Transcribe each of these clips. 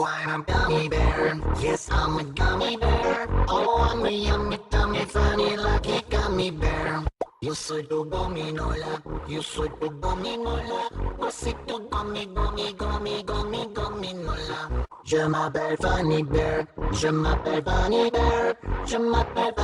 I'm a gummy bear. Yes, I'm a gummy bear. Oh, I'm a yummy, tummy, funny, lucky gummy bear. Yo soy tu gominola, yo soy tu gominola. Yo soy tu gominola. Je m'appelle Funny Bear, je m'appelle Funny Bear, je m'appelle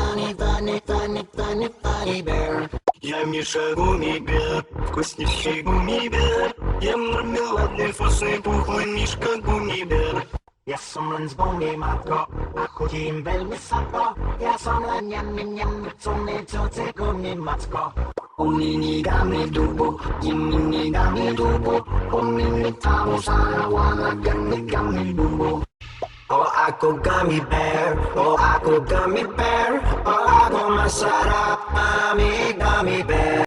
Funny Bear. Я Миша Гумми-бер, вкуснейший гумми-бер. Ем мармеладный, вкусный, пухлый Мишка Гумми-бер. Ja som len zvonný matko a chodím veľmi sladko. Ja som len ňam, cunný, cudzí gummy macko. Umini gummy dubu, jimini gummy dubu. Umini tamu sarawana gummy dubu. Oh ako gummy bear, oh ako gummy bear. Oh ako masarap, gummy bear.